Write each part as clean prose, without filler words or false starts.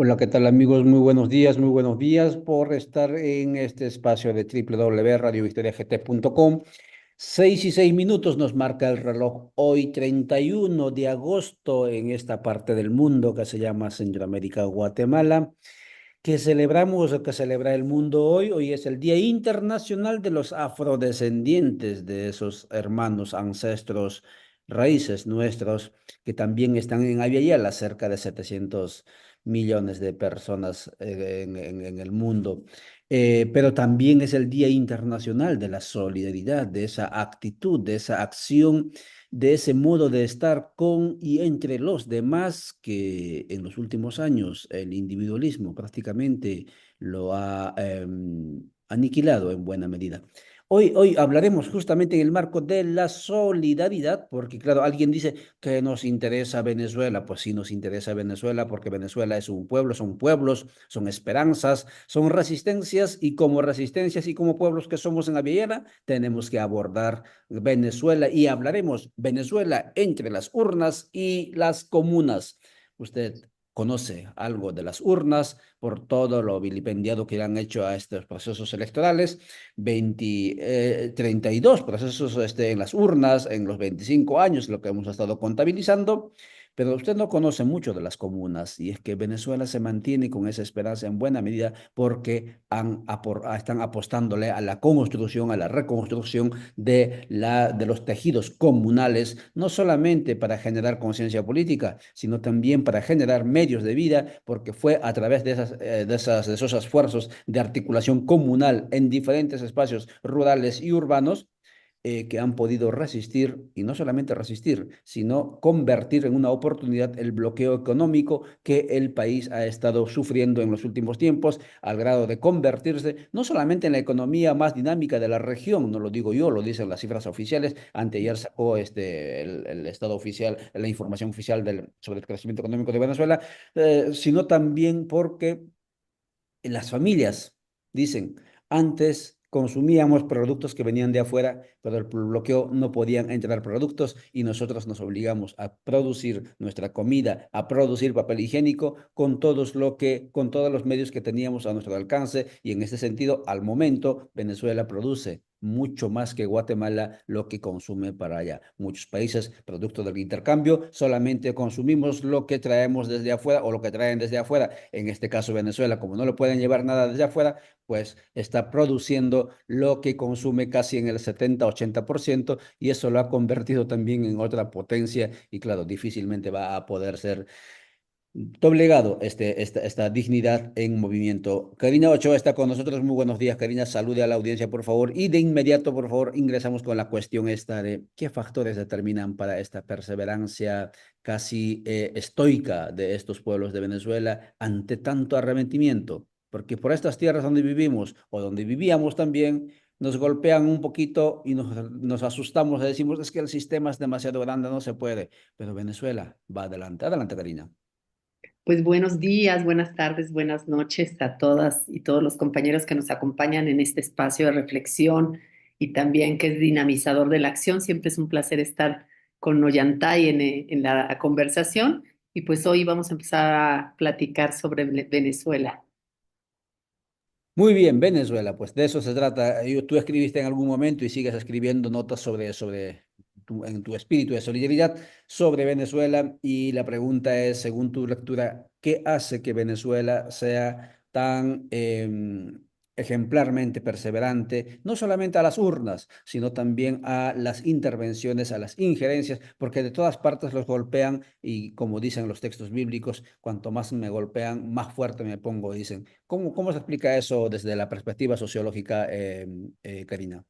Hola, ¿qué tal amigos? Muy buenos días por estar en este espacio de www.radiohistoriagt.com. 6:06 nos marca el reloj hoy, 31 de agosto, en esta parte del mundo que se llama Centroamérica, Guatemala. ¿Qué celebramos o que celebra el mundo hoy? Hoy es el Día Internacional de los Afrodescendientes, de esos hermanos, ancestros, raíces nuestros, que también están en Aviala, cerca de 700 millones de personas en el mundo. Pero también es el Día Internacional de la Solidaridad, de esa actitud, de esa acción, de ese modo de estar con y entre los demás que en los últimos años el individualismo prácticamente lo ha aniquilado en buena medida. Hoy hablaremos justamente en el marco de la solidaridad, porque claro, alguien dice que nos interesa Venezuela. Pues sí nos interesa Venezuela porque Venezuela es un pueblo, son pueblos, son esperanzas, son resistencias, y como resistencias y como pueblos que somos en Aviala, tenemos que abordar Venezuela, y hablaremos Venezuela entre las urnas y las comunas. Usted conoce algo de las urnas por todo lo vilipendiado que le han hecho a estos procesos electorales. 32 procesos en las urnas en los 25 años, lo que hemos estado contabilizando. Pero usted no conoce mucho de las comunas, y es que Venezuela se mantiene con esa esperanza en buena medida porque están apostándole a la construcción, a la reconstrucción de los tejidos comunales, no solamente para generar conciencia política, sino también para generar medios de vida, porque fue a través de esos esfuerzos de articulación comunal en diferentes espacios rurales y urbanos que han podido resistir, y no solamente resistir, sino convertir en una oportunidad el bloqueo económico que el país ha estado sufriendo en los últimos tiempos, al grado de convertirse no solamente en la economía más dinámica de la región, no lo digo yo, lo dicen las cifras oficiales. Anteayer sacó el Estado oficial, la información oficial sobre el crecimiento económico de Venezuela, sino también porque las familias dicen, antes consumíamos productos que venían de afuera, pero el bloqueo no podían entrar productos, y nosotros nos obligamos a producir nuestra comida, a producir papel higiénico con todos los medios que teníamos a nuestro alcance. Y en este sentido, al momento, Venezuela produce mucho más que Guatemala lo que consume para allá. Muchos países, producto del intercambio, solamente consumimos lo que traemos desde afuera o lo que traen desde afuera. En este caso, Venezuela, como no le pueden llevar nada desde afuera, pues está produciendo lo que consume casi en el 70-80%, y eso lo ha convertido también en otra potencia, y claro, difícilmente va a poder ser doblegado esta dignidad en movimiento. Karina Ochoa está con nosotros. Muy buenos días, Karina. Salude a la audiencia, por favor. Y de inmediato, por favor, ingresamos con la cuestión esta de qué factores determinan para esta perseverancia casi estoica de estos pueblos de Venezuela ante tanto arrepentimiento. Porque por estas tierras donde vivimos o donde vivíamos también, nos golpean un poquito y nos asustamos y decimos, es que el sistema es demasiado grande, no se puede. Pero Venezuela va adelante. Adelante, Karina. Pues buenos días, buenas tardes, buenas noches a todas y todos los compañeros que nos acompañan en este espacio de reflexión y también que es dinamizador de la acción. Siempre es un placer estar con Ollantay en la conversación, y pues hoy vamos a empezar a platicar sobre Venezuela. Muy bien, Venezuela, pues de eso se trata. Tú escribiste en algún momento y sigues escribiendo notas en tu espíritu de solidaridad sobre Venezuela, y la pregunta es, según tu lectura, ¿qué hace que Venezuela sea tan ejemplarmente perseverante, no solamente a las urnas, sino también a las intervenciones, a las injerencias, porque de todas partes los golpean, y como dicen los textos bíblicos, cuanto más me golpean, más fuerte me pongo, dicen. ¿Cómo se explica eso desde la perspectiva sociológica, Karina?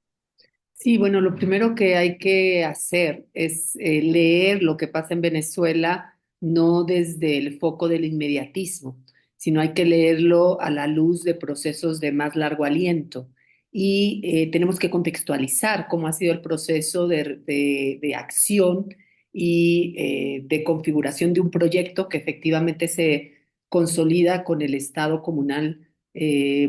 Sí, bueno, lo primero que hay que hacer es leer lo que pasa en Venezuela no desde el foco del inmediatismo, sino hay que leerlo a la luz de procesos de más largo aliento. Y tenemos que contextualizar cómo ha sido el proceso de acción y de configuración de un proyecto que efectivamente se consolida con el Estado comunal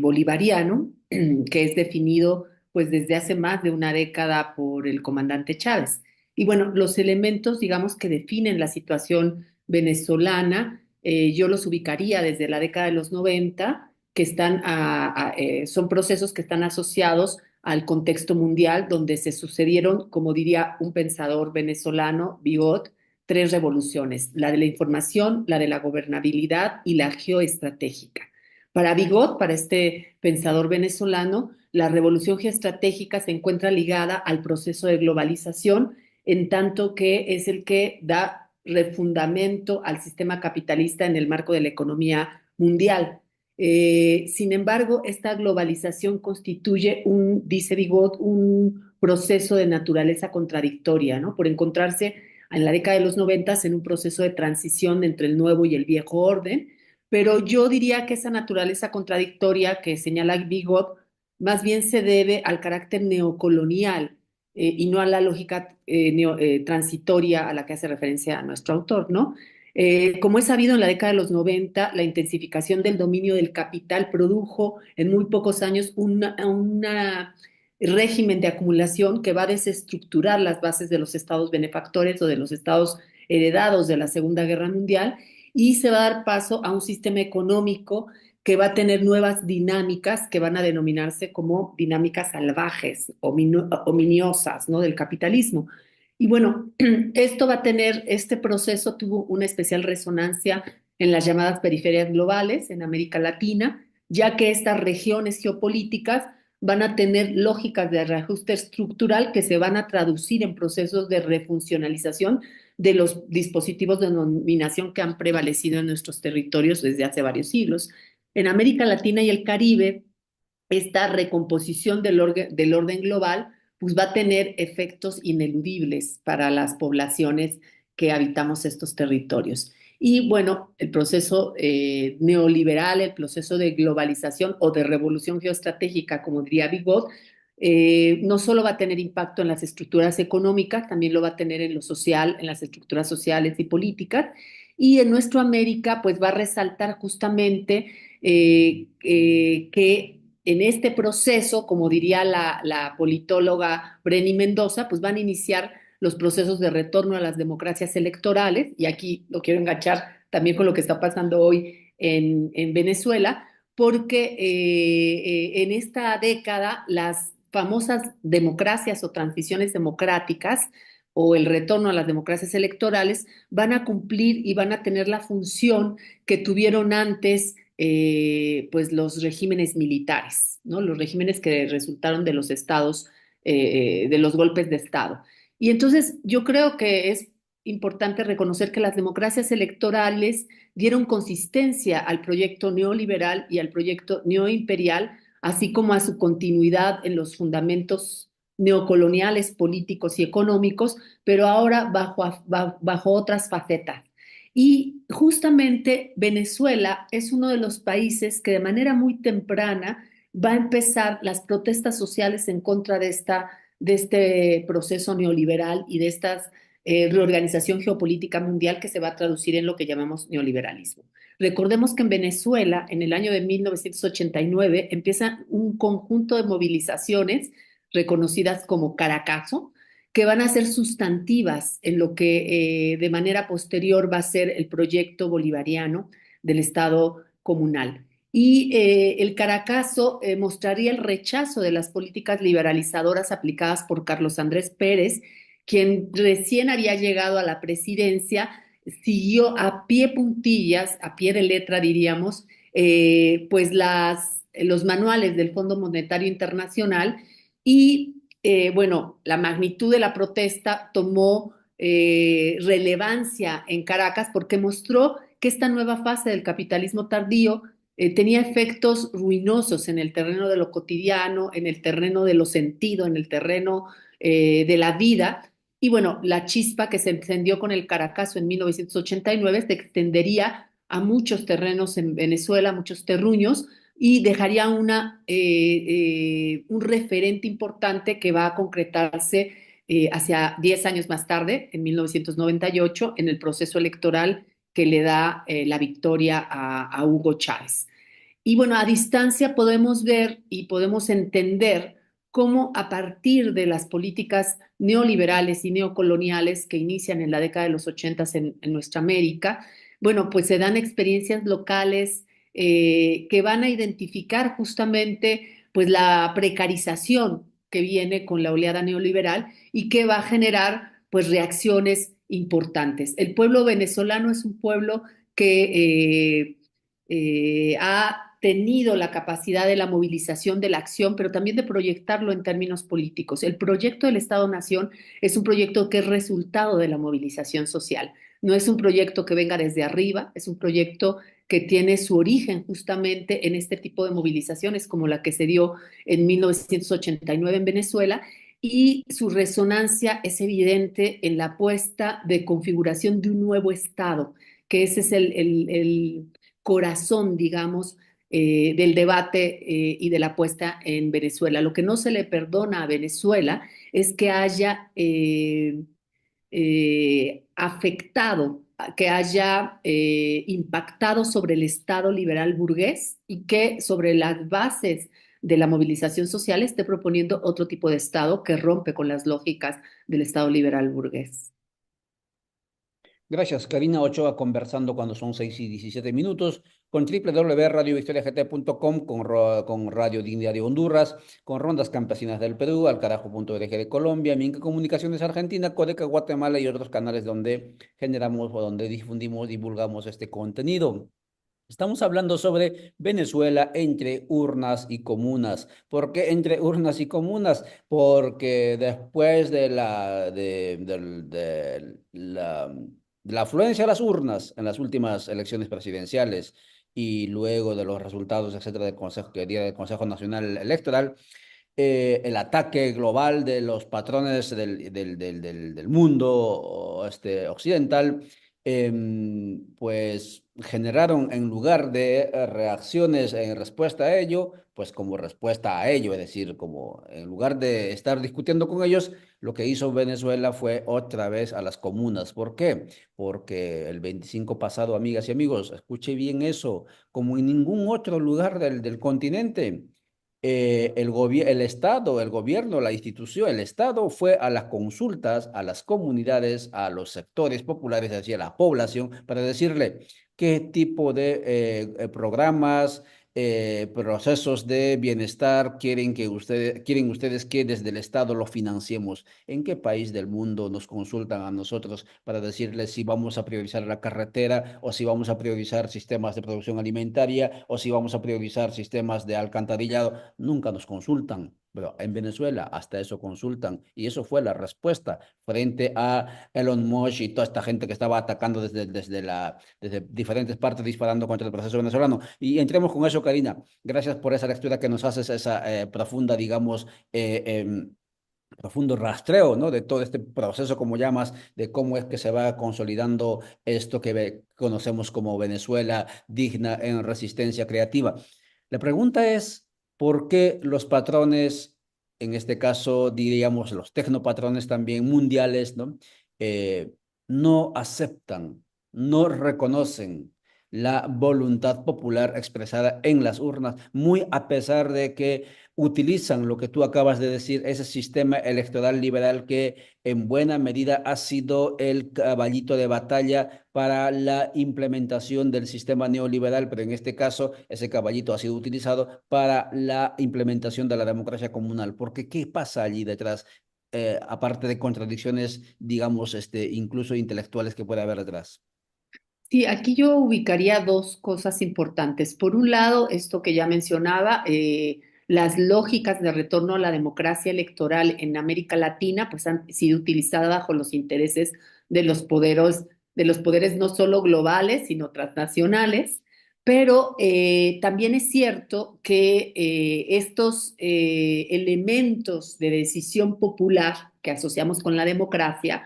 bolivariano, que es definido pues desde hace más de una década por el comandante Chávez. Y bueno, los elementos, digamos, que definen la situación venezolana yo los ubicaría desde la década de los 90, que son procesos que están asociados al contexto mundial, donde se sucedieron, como diría un pensador venezolano, Bigot, tres revoluciones: la de la información, la de la gobernabilidad y la geoestratégica. Para Bigot, para este pensador venezolano, la revolución geoestratégica se encuentra ligada al proceso de globalización, en tanto que es el que da refundamento al sistema capitalista en el marco de la economía mundial. Sin embargo, esta globalización constituye dice Bigot, un proceso de naturaleza contradictoria, ¿no? Por encontrarse en la década de los 90 en un proceso de transición entre el nuevo y el viejo orden, pero yo diría que esa naturaleza contradictoria que señala Bigot más bien se debe al carácter neocolonial, y no a la lógica transitoria a la que hace referencia a nuestro autor, ¿no? Como es sabido, en la década de los 90, la intensificación del dominio del capital produjo en muy pocos años un régimen de acumulación que va a desestructurar las bases de los estados benefactores o de los estados heredados de la Segunda Guerra Mundial, y se va a dar paso a un sistema económico que va a tener nuevas dinámicas que van a denominarse como dinámicas salvajes o ominiosas, ¿no? Del capitalismo. Y bueno, este proceso tuvo una especial resonancia en las llamadas periferias globales en América Latina, ya que estas regiones geopolíticas van a tener lógicas de reajuste estructural que se van a traducir en procesos de refuncionalización de los dispositivos de dominación que han prevalecido en nuestros territorios desde hace varios siglos. En América Latina y el Caribe, esta recomposición del orden global pues va a tener efectos ineludibles para las poblaciones que habitamos estos territorios. Y bueno, el proceso neoliberal, el proceso de globalización o de revolución geoestratégica, como diría Bigot, no solo va a tener impacto en las estructuras económicas, también lo va a tener en lo social, en las estructuras sociales y políticas. Y en nuestro América, pues va a resaltar justamente que en este proceso, como diría la politóloga Brenny Mendoza, pues van a iniciar los procesos de retorno a las democracias electorales, y aquí lo quiero enganchar también con lo que está pasando hoy en Venezuela, porque en esta década las famosas democracias o transiciones democráticas o el retorno a las democracias electorales van a cumplir y van a tener la función que tuvieron antes pues los regímenes militares, ¿no? Los regímenes que resultaron de los estados, de los golpes de Estado. Y entonces yo creo que es importante reconocer que las democracias electorales dieron consistencia al proyecto neoliberal y al proyecto neoimperial, así como a su continuidad en los fundamentos neocoloniales, políticos y económicos, pero ahora bajo otras facetas. Y justamente Venezuela es uno de los países que de manera muy temprana va a empezar las protestas sociales en contra de este proceso neoliberal y de esta reorganización geopolítica mundial que se va a traducir en lo que llamamos neoliberalismo. Recordemos que en Venezuela, en el año de 1989, empieza un conjunto de movilizaciones reconocidas como Caracazo, que van a ser sustantivas en lo que de manera posterior va a ser el proyecto bolivariano del Estado comunal. Y el Caracazo mostraría el rechazo de las políticas liberalizadoras aplicadas por Carlos Andrés Pérez, quien recién había llegado a la presidencia, siguió a pie puntillas, a pie de letra diríamos, pues los manuales del Fondo Monetario Internacional, y bueno, la magnitud de la protesta tomó relevancia en Caracas porque mostró que esta nueva fase del capitalismo tardío tenía efectos ruinosos en el terreno de lo cotidiano, en el terreno de lo sentido, en el terreno de la vida. Y bueno, la chispa que se encendió con el Caracazo en 1989 se extendería a muchos terrenos en Venezuela, muchos terruños, y dejaría un referente importante que va a concretarse hacia 10 años más tarde, en 1998, en el proceso electoral que le da la victoria a Hugo Chávez. Y bueno, a distancia podemos ver y podemos entender cómo a partir de las políticas neoliberales y neocoloniales que inician en la década de los 80 en nuestra América, Bueno, pues se dan experiencias locales que van a identificar justamente pues la precarización que viene con la oleada neoliberal y que va a generar pues reacciones importantes. El pueblo venezolano es un pueblo que ha tenido la capacidad de la movilización, de la acción, pero también de proyectarlo en términos políticos. El proyecto del Estado-Nación es un proyecto que es resultado de la movilización social. No es un proyecto que venga desde arriba, es un proyecto que tiene su origen justamente en este tipo de movilizaciones como la que se dio en 1989 en Venezuela, y su resonancia es evidente en la apuesta de configuración de un nuevo Estado, que ese es el corazón, digamos, del debate y de la apuesta en Venezuela. Lo que no se le perdona a Venezuela es que haya afectado, que haya impactado sobre el Estado liberal burgués y que sobre las bases de la movilización social esté proponiendo otro tipo de Estado que rompe con las lógicas del Estado liberal burgués. Gracias, Karina Ochoa, conversando cuando son 6:17 con www.radiovictoriagt.com, con Radio Dignidad de Honduras, con Rondas Campesinas del Perú, Alcarajo.org de Colombia, Minca Comunicaciones Argentina, Codeca Guatemala y otros canales donde generamos o donde difundimos, divulgamos este contenido. Estamos hablando sobre Venezuela entre urnas y comunas. ¿Por qué entre urnas y comunas? Porque después de la afluencia a las urnas en las últimas elecciones presidenciales y luego de los resultados, etcétera, del Consejo, que día del Consejo Nacional Electoral, el ataque global de los patrones del mundo occidental, pues generaron en lugar de reacciones en respuesta a ello, pues como respuesta a ello, es decir, como en lugar de estar discutiendo con ellos, lo que hizo Venezuela fue otra vez a las comunas. ¿Por qué? Porque el 25 pasado, amigas y amigos, escuche bien eso, como en ningún otro lugar del continente el Estado, el gobierno, la institución, el Estado fue a las consultas, a las comunidades, a los sectores populares, hacia la población, para decirle qué tipo de programas, procesos de bienestar quieren ustedes que desde el Estado lo financiemos. ¿En qué país del mundo nos consultan a nosotros para decirles si vamos a priorizar la carretera o si vamos a priorizar sistemas de producción alimentaria o si vamos a priorizar sistemas de alcantarillado? Nunca nos consultan, pero en Venezuela hasta eso consultan y eso fue la respuesta frente a Elon Musk y toda esta gente que estaba atacando desde diferentes partes disparando contra el proceso venezolano. Y entremos con eso, Karina. Gracias por esa lectura que nos haces, esa profunda, digamos, profundo rastreo, ¿no? De todo este proceso, como llamas, de cómo es que se va consolidando esto que conocemos como Venezuela digna en resistencia creativa. La pregunta es, ¿por qué los patrones, en este caso diríamos los tecnopatrones también mundiales, ¿no? Eh, no aceptan, no reconocen la voluntad popular expresada en las urnas, muy a pesar de que utilizan lo que tú acabas de decir, ese sistema electoral liberal que en buena medida ha sido el caballito de batalla para la implementación del sistema neoliberal, pero en este caso ese caballito ha sido utilizado para la implementación de la democracia comunal. Porque ¿qué pasa allí detrás? Aparte de contradicciones, digamos, incluso intelectuales que puede haber detrás. Sí, aquí yo ubicaría dos cosas importantes. Por un lado, esto que ya mencionaba, las lógicas de retorno a la democracia electoral en América Latina, pues han sido utilizadas bajo los intereses de los poderes no solo globales, sino transnacionales. Pero también es cierto que estos elementos de decisión popular que asociamos con la democracia,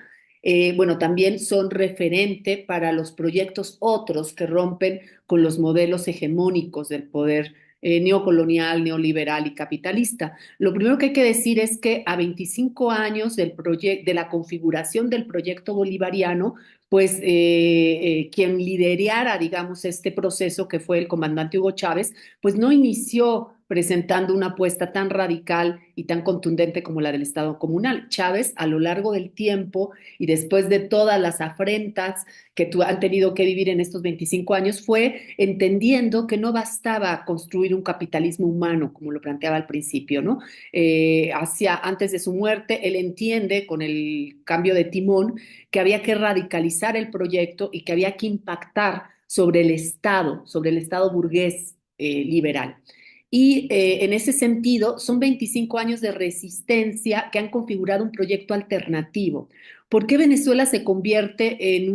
bueno, también son referente para los proyectos otros que rompen con los modelos hegemónicos del poder neocolonial, neoliberal y capitalista. Lo primero que hay que decir es que a 25 años de la configuración del proyecto bolivariano, pues quien liderara, digamos, este proceso que fue el comandante Hugo Chávez, pues no inició presentando una apuesta tan radical y tan contundente como la del Estado comunal. Chávez, a lo largo del tiempo y después de todas las afrentas que han tenido que vivir en estos 25 años, fue entendiendo que no bastaba construir un capitalismo humano, como lo planteaba al principio, ¿no? Antes de su muerte, él entiende con el cambio de timón que había que radicalizar el proyecto y que había que impactar sobre el Estado burgués liberal. Y en ese sentido, son 25 años de resistencia que han configurado un proyecto alternativo. ¿Por qué Venezuela se convierte en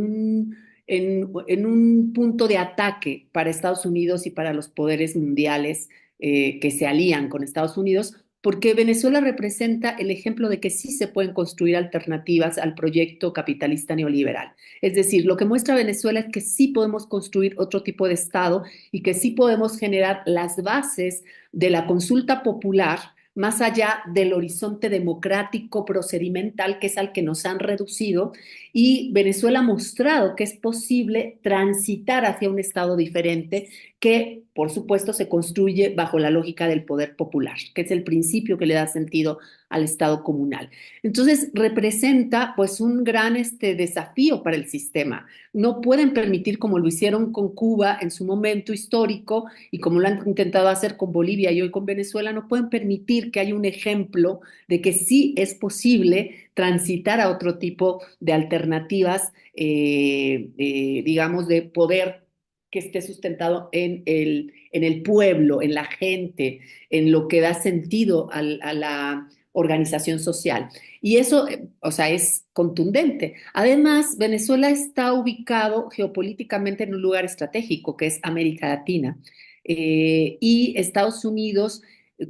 un punto de ataque para Estados Unidos y para los poderes mundiales que se alían con Estados Unidos? Porque Venezuela representa el ejemplo de que sí se pueden construir alternativas al proyecto capitalista neoliberal. Es decir, lo que muestra Venezuela es que sí podemos construir otro tipo de Estado y que sí podemos generar las bases de la consulta popular más allá del horizonte democrático procedimental que es al que nos han reducido, y Venezuela ha mostrado que es posible transitar hacia un Estado diferente que, por supuesto, se construye bajo la lógica del poder popular, que es el principio que le da sentido al Estado comunal. Entonces, representa pues un gran desafío para el sistema. No pueden permitir, como lo hicieron con Cuba en su momento histórico y como lo han intentado hacer con Bolivia y hoy con Venezuela, no pueden permitir que haya un ejemplo de que sí es posible transitar a otro tipo de alternativas, digamos, de poder que esté sustentado en el pueblo, en la gente, en lo que da sentido a la organización social. Y eso, o sea, es contundente. Además, Venezuela está ubicado geopolíticamente en un lugar estratégico, que es América Latina. Y Estados Unidos,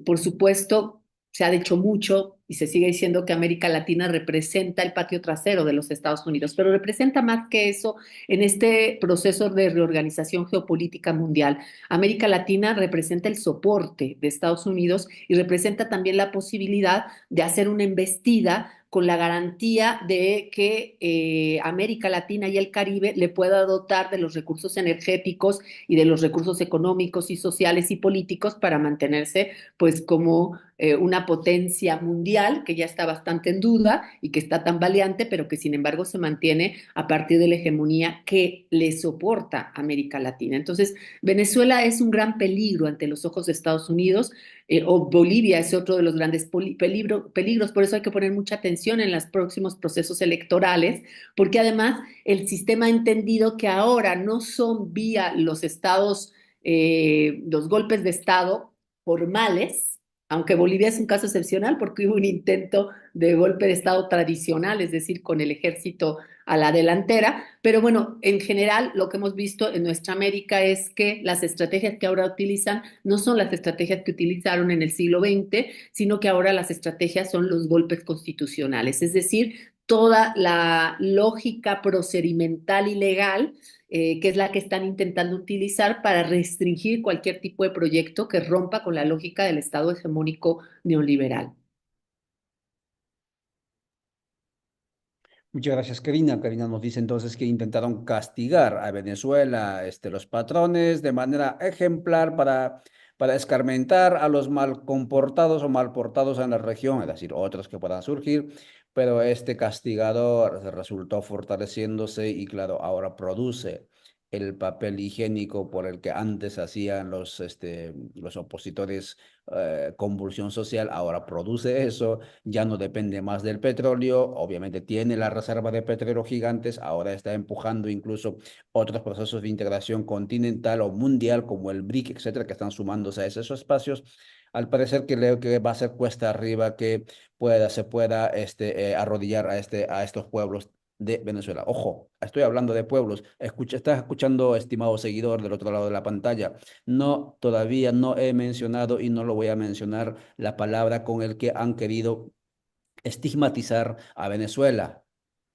por supuesto, se ha dicho mucho y se sigue diciendo que América Latina representa el patio trasero de los Estados Unidos, pero representa más que eso en este proceso de reorganización geopolítica mundial. América Latina representa el soporte de Estados Unidos y representa también la posibilidad de hacer una embestida con la garantía de que América Latina y el Caribe le pueda dotar de los recursos energéticos y de los recursos económicos y sociales y políticos para mantenerse pues como una potencia mundial que ya está bastante en duda y que está tambaleante, pero que sin embargo se mantiene a partir de la hegemonía que le soporta América Latina. Entonces, Venezuela es un gran peligro ante los ojos de Estados Unidos, o Bolivia es otro de los grandes peligros, por eso hay que poner mucha atención en los próximos procesos electorales, porque además el sistema ha entendido que ahora no son vía los estados, los golpes de estado formales, aunque Bolivia es un caso excepcional porque hubo un intento de golpe de Estado tradicional, es decir, con el ejército a la delantera, pero bueno, en general lo que hemos visto en nuestra América es que las estrategias que ahora utilizan no son las estrategias que utilizaron en el siglo XX, sino que ahora las estrategias son los golpes constitucionales, es decir, toda la lógica procedimental y legal que es la que están intentando utilizar para restringir cualquier tipo de proyecto que rompa con la lógica del Estado hegemónico neoliberal. Muchas gracias, Karina. Karina nos dice entonces que intentaron castigar a Venezuela, los patrones de manera ejemplar para escarmentar a los mal comportados o mal portados en la región, es decir, otros que puedan surgir, pero este castigador resultó fortaleciéndose y claro, ahora produce el papel higiénico por el que antes hacían los opositores, convulsión social, ahora produce eso, ya no depende más del petróleo, obviamente tiene la reserva de petróleo gigantes, ahora está empujando incluso otros procesos de integración continental o mundial como el BRIC, etcétera, que están sumándose a esos espacios. Al parecer que creo que va a ser cuesta arriba que se pueda arrodillar a estos pueblos de Venezuela. Ojo, estoy hablando de pueblos. Estás escuchando, estimado seguidor del otro lado de la pantalla. No, todavía no he mencionado y no lo voy a mencionar la palabra con el que han querido estigmatizar a Venezuela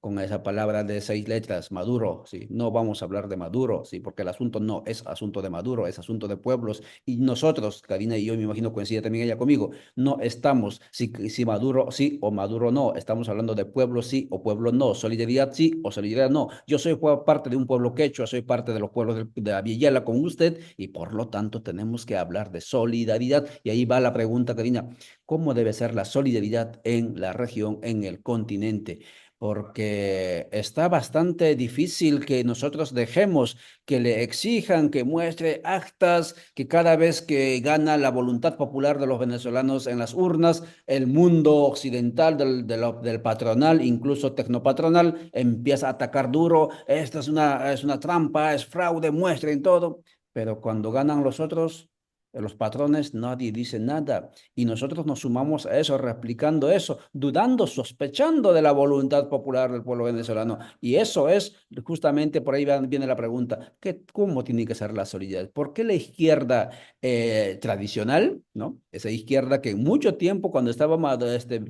con esa palabra de 6 letras, Maduro, ¿sí? No vamos a hablar de Maduro, ¿sí? Porque el asunto no es asunto de Maduro, es asunto de pueblos. Y nosotros, Karina y yo, me imagino coincide también ella conmigo, no estamos, si Maduro sí o Maduro no, estamos hablando de pueblo sí o pueblo no, solidaridad sí o solidaridad no. Yo soy parte de un pueblo quechua, soy parte de los pueblos de la Villela con usted y por lo tanto tenemos que hablar de solidaridad. Y ahí va la pregunta, Karina, ¿cómo debe ser la solidaridad en la región, en el continente? Porque está bastante difícil que nosotros dejemos que le exijan que muestre actas, que cada vez que gana la voluntad popular de los venezolanos en las urnas, el mundo occidental del patronal, incluso tecnopatronal, empieza a atacar duro, esta es una trampa, es fraude, muestren todo, pero cuando ganan los otros, los patrones, nadie dice nada. Y nosotros nos sumamos a eso, replicando eso, dudando, sospechando de la voluntad popular del pueblo venezolano. Y eso es justamente por ahí viene la pregunta, ¿cómo tiene que ser la solidaridad? ¿Por qué la izquierda tradicional, ¿no? Esa izquierda que en mucho tiempo, cuando estaba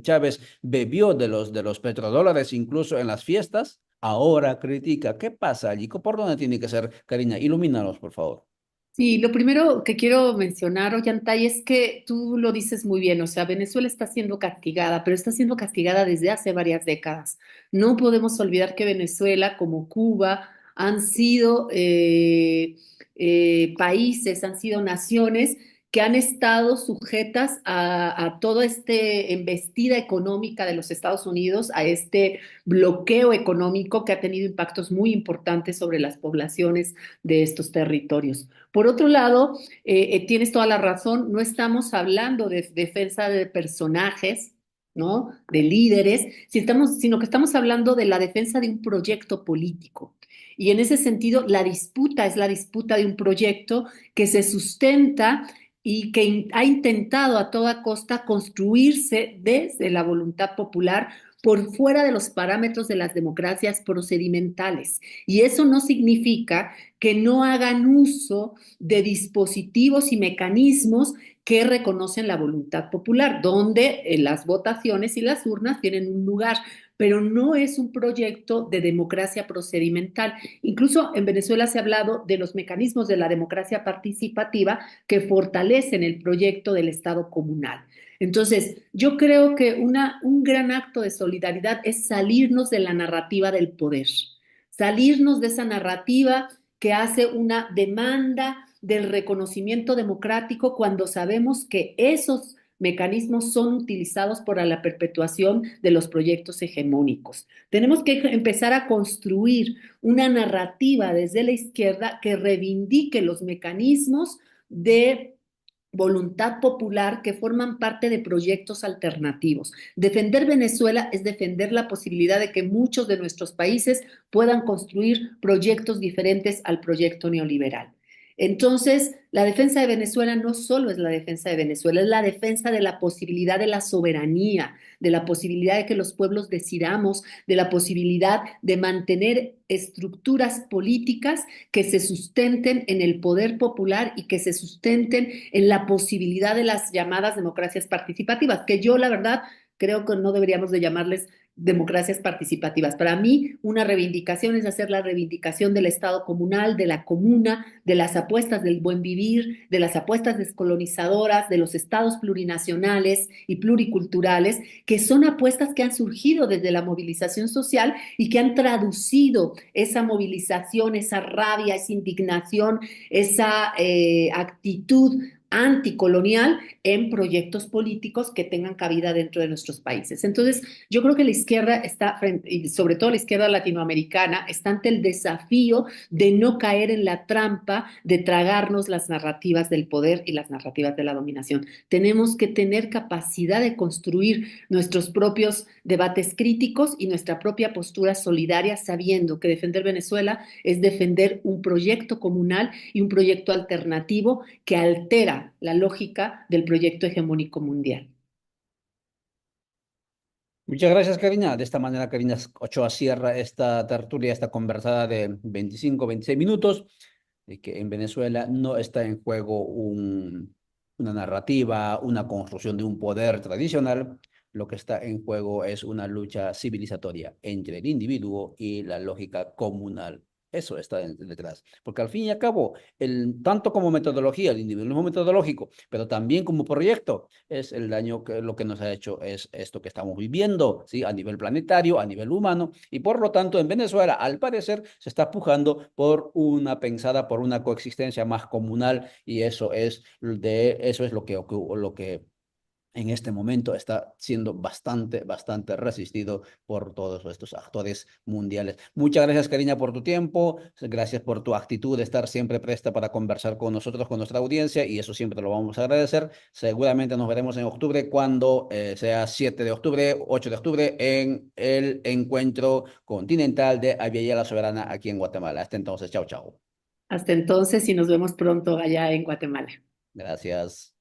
Chávez, bebió de los petrodólares, incluso en las fiestas, ahora critica? ¿Qué pasa allí? ¿Por dónde tiene que ser, Karina? Ilumínanos, por favor. Sí, lo primero que quiero mencionar, Ollantay, es que tú lo dices muy bien, o sea, Venezuela está siendo castigada, pero está siendo castigada desde hace varias décadas. No podemos olvidar que Venezuela, como Cuba, han sido países, han sido naciones que han estado sujetas a toda esta embestida económica de los Estados Unidos, a este bloqueo económico que ha tenido impactos muy importantes sobre las poblaciones de estos territorios. Por otro lado, tienes toda la razón, no estamos hablando de defensa de personajes, ¿no? De líderes, sino que estamos hablando de la defensa de un proyecto político. Y en ese sentido, la disputa es la disputa de un proyecto que se sustenta y que ha intentado a toda costa construirse desde la voluntad popular por fuera de los parámetros de las democracias procedimentales. Y eso no significa que no hagan uso de dispositivos y mecanismos que reconocen la voluntad popular, donde las votaciones y las urnas tienen un lugar, pero no es un proyecto de democracia procedimental. Incluso en Venezuela se ha hablado de los mecanismos de la democracia participativa que fortalecen el proyecto del Estado comunal. Entonces, yo creo que un gran acto de solidaridad es salirnos de la narrativa del poder, salirnos de esa narrativa que hace una demanda del reconocimiento democrático cuando sabemos que esos mecanismos son utilizados para la perpetuación de los proyectos hegemónicos. Tenemos que empezar a construir una narrativa desde la izquierda que reivindique los mecanismos de voluntad popular que forman parte de proyectos alternativos. Defender Venezuela es defender la posibilidad de que muchos de nuestros países puedan construir proyectos diferentes al proyecto neoliberal. Entonces, la defensa de Venezuela no solo es la defensa de Venezuela, es la defensa de la posibilidad de la soberanía, de la posibilidad de que los pueblos decidamos, de la posibilidad de mantener estructuras políticas que se sustenten en el poder popular y que se sustenten en la posibilidad de las llamadas democracias participativas, que yo la verdad creo que no deberíamos de llamarles democracias participativas. Para mí, una reivindicación es hacer la reivindicación del Estado comunal, de la comuna, de las apuestas del buen vivir, de las apuestas descolonizadoras, de los estados plurinacionales y pluriculturales, que son apuestas que han surgido desde la movilización social y que han traducido esa movilización, esa rabia, esa indignación, esa actitud anticolonial en proyectos políticos que tengan cabida dentro de nuestros países. Entonces, yo creo que la izquierda está, y sobre todo la izquierda latinoamericana, está ante el desafío de no caer en la trampa de tragarnos las narrativas del poder y las narrativas de la dominación. Tenemos que tener capacidad de construir nuestros propios debates críticos y nuestra propia postura solidaria, sabiendo que defender Venezuela es defender un proyecto comunal y un proyecto alternativo que altera la lógica del proyecto hegemónico mundial. Muchas gracias, Karina. De esta manera, Karina Ochoa cierra esta tertulia, esta conversada de 25, 26 minutos, de que en Venezuela no está en juego una narrativa, una construcción de un poder tradicional. lo que está en juego es una lucha civilizatoria entre el individuo y la lógica comunal. Eso está detrás. Porque al fin y al cabo, tanto como metodología, el individualismo metodológico, pero también como proyecto, es el daño que lo que nos ha hecho es esto que estamos viviendo, ¿sí? A nivel planetario, a nivel humano, y por lo tanto en Venezuela, al parecer, se está pujando por una pensada, por una coexistencia más comunal, y eso es lo que en este momento está siendo bastante resistido por todos estos actores mundiales. Muchas gracias, Karina, por tu tiempo, gracias por tu actitud de estar siempre presta para conversar con nosotros, con nuestra audiencia, y eso siempre lo vamos a agradecer. Seguramente nos veremos en octubre, cuando sea 7 de octubre, 8 de octubre, en el encuentro continental de Aviala la Soberana aquí en Guatemala. Hasta entonces, chao, chao. Hasta entonces y nos vemos pronto allá en Guatemala. Gracias.